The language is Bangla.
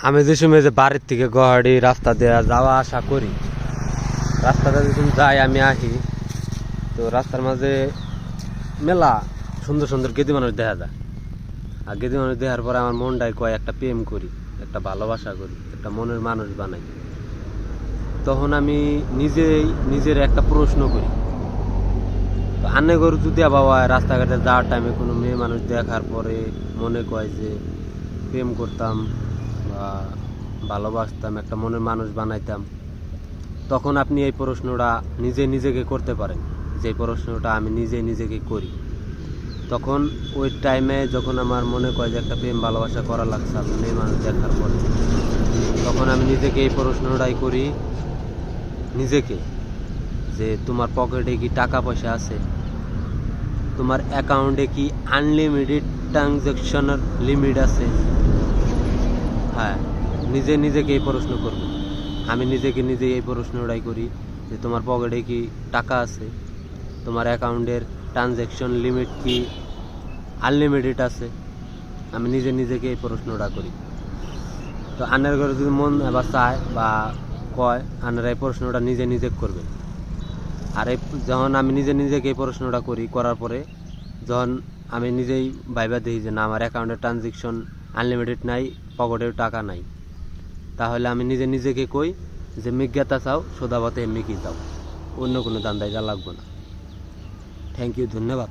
আমি যে সময় যে বাড়ির থেকে গুয়াহাটি রাস্তা দিয়ে যাওয়া আসা করি, রাস্তাটা যখন যাই আমি আসি, তো রাস্তার মাঝে মেলা সুন্দর সুন্দর গেদি মানুষ দেখা যায়। আর গেদি মানুষ দেখার পরে আমার মনটাই কয় একটা প্রেম করি, একটা ভালোবাসা করি, একটা মনের মানুষ বানাই। তখন আমি নিজের একটা প্রশ্ন করি, আন্নে গরু যদি বাবা রাস্তাঘাটে যাওয়ার টাইমে কোনো মেয়ে মানুষ দেখার পরে মনে কয় যে প্রেম করতাম বা ভালোবাসতাম, একটা মনের মানুষ বানাইতাম, তখন আপনি এই প্রশ্নটা নিজেকে করতে পারেন। যে প্রশ্নটা আমি নিজেকে করি, তখন ওই টাইমে যখন আমার মনে কয় যে একটা প্রেম ভালোবাসা করা লাগছে মেয়ে মানুষ দেখার পরে, তখন আমি নিজেকে এই প্রশ্নটাই করি নিজেকে, যে তোমার পকেটে কি টাকা পয়সা আছে? তোমার অ্যাকাউন্টে কি আনলিমিটেড ট্রানজ্যাকশনের লিমিট আছে? হ্যাঁ, নিজেকে এই প্রশ্ন করব। আমি নিজে এই প্রশ্নটাই করি যে তোমার পকেটে কি টাকা আছে? তোমার অ্যাকাউন্টের ট্রানজ্যাকশন লিমিট কি আনলিমিটেড আছে? আমি নিজেকে এই প্রশ্নটা করি। তো আনের ঘরে যদি মন বা চায় বা কয়, আনারা এই প্রশ্নটা নিজে করবেন। আর এই যখন আমি নিজেকে এই প্রশ্নটা করার পরে যখন আমি নিজেই ভাইবা দিই যে না, আমার অ্যাকাউন্টের ট্রানজ্যাকশন আনলিমিটেড নাই, পকেটেও টাকা নাই, তাহলে আমি নিজেকে কই যে মিজ্ঞাতা চাও, সোদাবতে মিকি চাও, অন্য কোনো দান্দায় যা লাগবো না। থ্যাংক ইউ, ধন্যবাদ।